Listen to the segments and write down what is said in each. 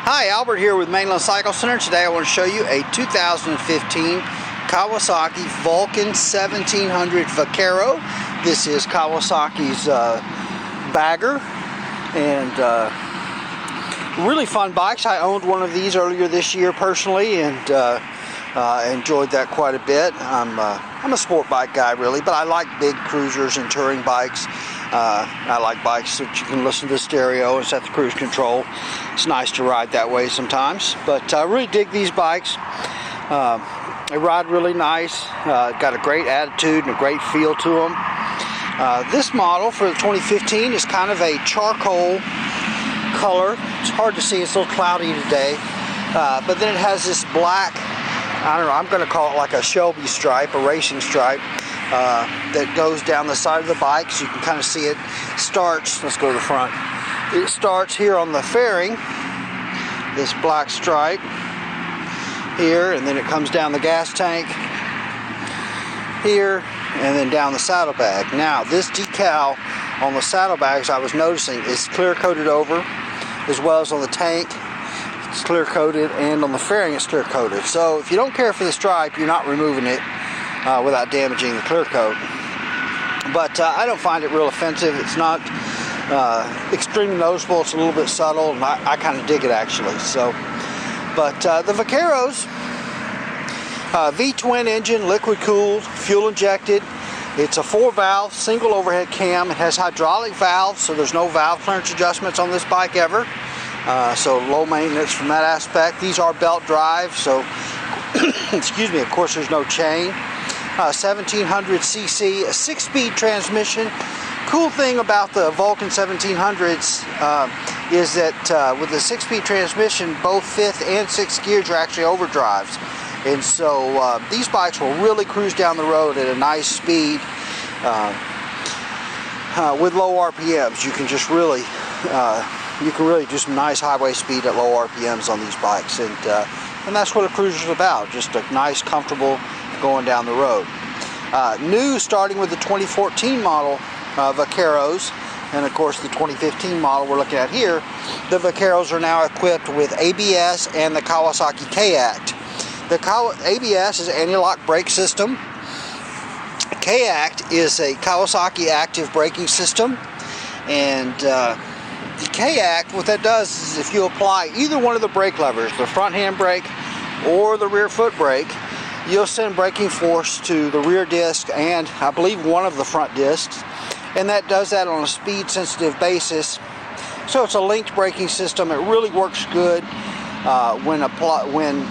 Hi, Albert here with Mainland Cycle Center. Today I want to show you a 2015 Kawasaki Vulcan 1700 Vaquero. This is Kawasaki's bagger, and really fun bikes. I owned one of these earlier this year personally, and enjoyed that quite a bit. I'm a sport bike guy really, but I like big cruisers and touring bikes. I like bikes that you can listen to the stereo and set the cruise control. It's nice to ride that way sometimes, but I really dig these bikes. They ride really nice, got a great attitude and a great feel to them. This model for the 2015 is kind of a charcoal color. It's hard to see, it's a little cloudy today, but then it has this black, I don't know, I'm going to call it like a Shelby stripe, a racing stripe, that goes down the side of the bike, so you can kind of see it. Starts, let's go to the front. It starts here on the fairing, this black stripe here, and then it comes down the gas tank here, and then down the saddlebag. Now, this decal on the saddlebags I was noticing is clear coated over, as well as on the tank. It's clear coated, and on the fairing it's clear coated. So if you don't care for the stripe, you're not removing it without damaging the clear coat. But I don't find it real offensive. It's not extremely noticeable. It's a little bit subtle, and I kind of dig it actually. So, but the Vaqueros, V-twin engine, liquid cooled, fuel injected. It's a 4-valve single overhead cam. It has hydraulic valves, so there's no valve clearance adjustments on this bike ever. So low maintenance from that aspect. These are belt drive, so excuse me, of course there's no chain. 1700cc, a 6-speed transmission. Cool thing about the Vulcan 1700s is that with the 6-speed transmission, both 5th and 6th gears are actually overdrives. And so these bikes will really cruise down the road at a nice speed with low RPMs. You can just really do some nice highway speed at low RPMs on these bikes, and that's what a cruiser's about, just a nice, comfortable going down the road. New, starting with the 2014 model Vaqueros, and of course the 2015 model we're looking at here, the Vaqueros are now equipped with ABS and the Kawasaki K-Act. The ABS is an anti-lock brake system. K-Act is a Kawasaki active braking system, and the K-Act, what that does is if you apply either one of the brake levers, the front hand brake or the rear foot brake, you'll send braking force to the rear disc and I believe one of the front discs, and that does that on a speed sensitive basis. So it's a linked braking system. It really works good when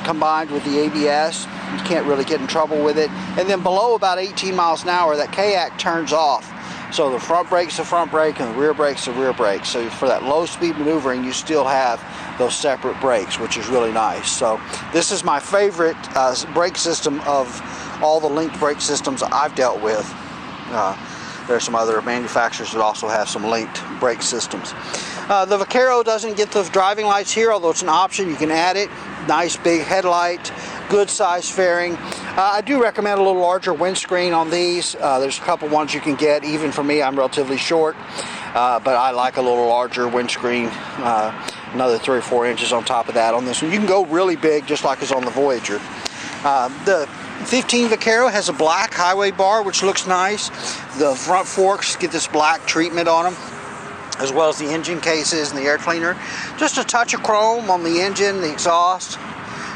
combined with the ABS. You can't really get in trouble with it. And then below about 18 miles an hour, that K-Act turns off. So the front brake's the front brake and the rear brake's the rear brake. So for that low speed maneuvering, you still have those separate brakes, which is really nice. So this is my favorite brake system of all the linked brake systems I've dealt with. There are some other manufacturers that also have some linked brake systems. The Vaquero doesn't get the driving lights here, although it's an option. You can add it. Nice big headlight, good size fairing. I do recommend a little larger windscreen on these. There's a couple ones you can get. Even for me, I'm relatively short, but I like a little larger windscreen. Another 3 or 4 inches on top of that on this one. You can go really big, just like it's on the Voyager. The 15 Vaquero has a black highway bar, which looks nice. The front forks get this black treatment on them, as well as the engine cases and the air cleaner. Just a touch of chrome on the engine, the exhaust,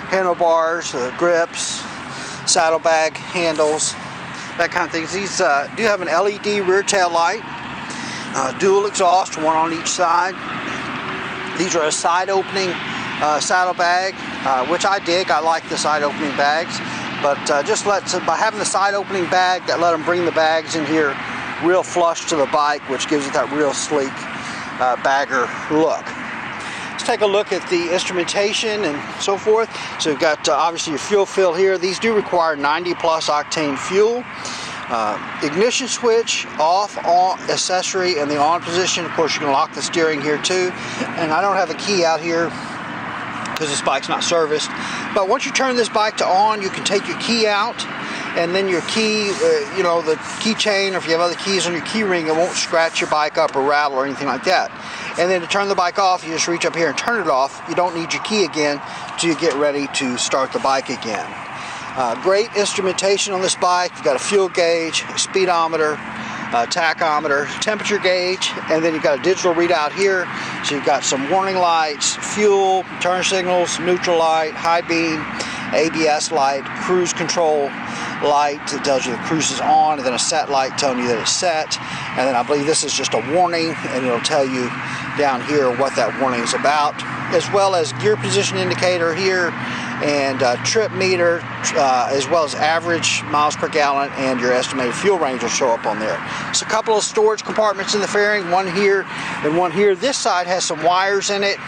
handlebars, grips, saddlebag handles, that kind of thing. These do have an LED rear tail light, dual exhaust, one on each side. These are a side opening saddlebag, which I dig. I like the side opening bags, but by having the side opening bag, that let them bring the bags in here real flush to the bike, which gives it that real sleek bagger look. Let's take a look at the instrumentation and so forth. So you've got obviously your fuel fill here. These do require 90 plus octane fuel. Ignition switch, off, on, accessory, and the on position. Of course, you can lock the steering here too. And I don't have a key out here because this bike's not serviced. But once you turn this bike to on, you can take your key out, and then your key, the keychain, or if you have other keys on your key ring, it won't scratch your bike up or rattle or anything like that. And then to turn the bike off, you just reach up here and turn it off. You don't need your key again till you get ready to start the bike again. Great instrumentation on this bike. You've got a fuel gauge, a speedometer, tachometer, temperature gauge, and then you've got a digital readout here. So you've got some warning lights, fuel, turn signals, neutral light, high beam, ABS light, cruise control light that tells you the cruise is on, and then a set light telling you that it's set. And then I believe this is just a warning, and it'll tell you down here what that warning is about, as well as gear position indicator here, and trip meter, as well as average miles per gallon, and your estimated fuel range will show up on there. So a couple of storage compartments in the fairing, one here and one here. This side has some wires in it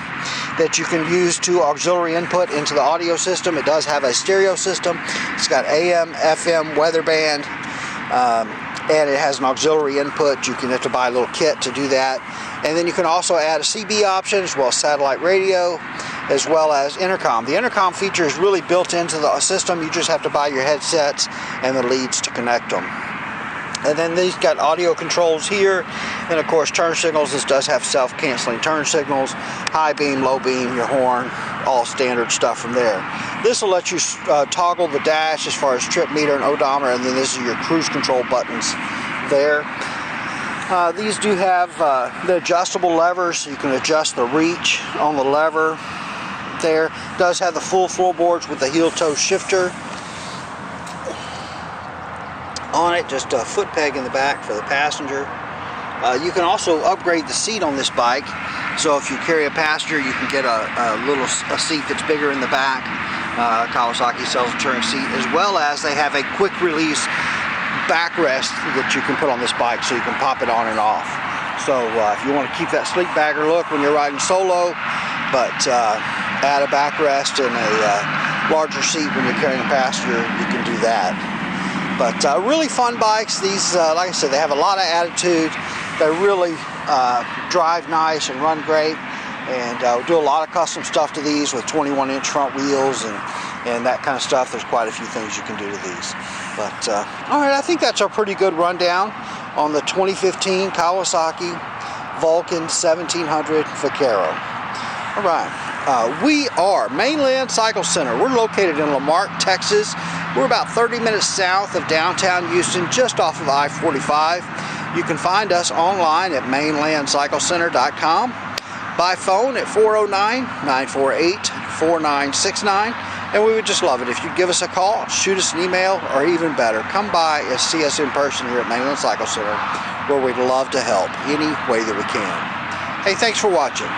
that you can use to auxiliary input into the audio system. It does have a stereo system. It's got AM, FM, weather band, and it has an auxiliary input. You can have to buy a little kit to do that. And then you can also add a CB option, as well as satellite radio, as well as intercom. The intercom feature is really built into the system. You just have to buy your headsets and the leads to connect them. And then these got audio controls here, and of course turn signals. This does have self-canceling turn signals, high beam, low beam, your horn, all standard stuff from there. This will let you toggle the dash as far as trip meter and odometer, and then this is your cruise control buttons there. These do have the adjustable levers, so you can adjust the reach on the lever there. It does have the full floorboards with the heel toe shifter on it, just a foot peg in the back for the passenger. You can also upgrade the seat on this bike, so if you carry a passenger, you can get a seat that's bigger in the back. Kawasaki sells a touring seat, as well as they have a quick release backrest that you can put on this bike, so you can pop it on and off. So if you want to keep that sleek bagger look when you're riding solo, but add a backrest and a larger seat when you're carrying a passenger, you can do that. But really fun bikes. These, like I said, they have a lot of attitude. They really drive nice and run great. And we do a lot of custom stuff to these with 21-inch front wheels and that kind of stuff. There's quite a few things you can do to these. But all right, I think that's a pretty good rundown on the 2015 Kawasaki Vulcan 1700 Vaquero. All right. We are Mainland Cycle Center. We're located in Marque, Texas. We're about 30 minutes south of downtown Houston, just off of I-45. You can find us online at mainlandcyclecenter.com, by phone at 409-948-4969, and we would just love it if you'd give us a call, shoot us an email, or even better, come by and see us in person here at Mainland Cycle Center, where we'd love to help any way that we can. Hey, thanks for watching.